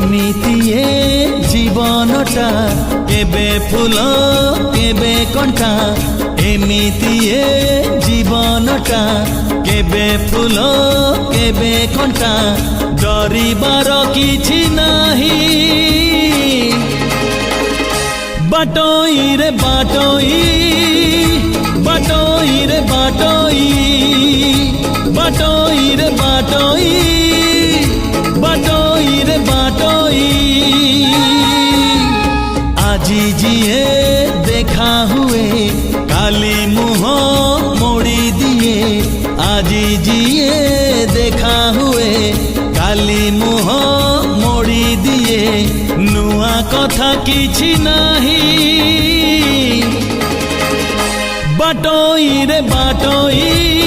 एमितिए जीवनटा केबे फूल केबे कंटा एमितिए जीवनटा केबे फूल केबे कंटा डरिबार किछि नाही बाटोई रे बाटोई बाटोई रे बाटोई बाटोई रे बाटोई बाटोई रे बाटोई আজি जिए देखा हुए काली मुह मोड़ी दिए আজি जिए देखा हुए काली मुह मोड़ी दिए नुआ कथा किछि नाही बाटोई रे बाटोई।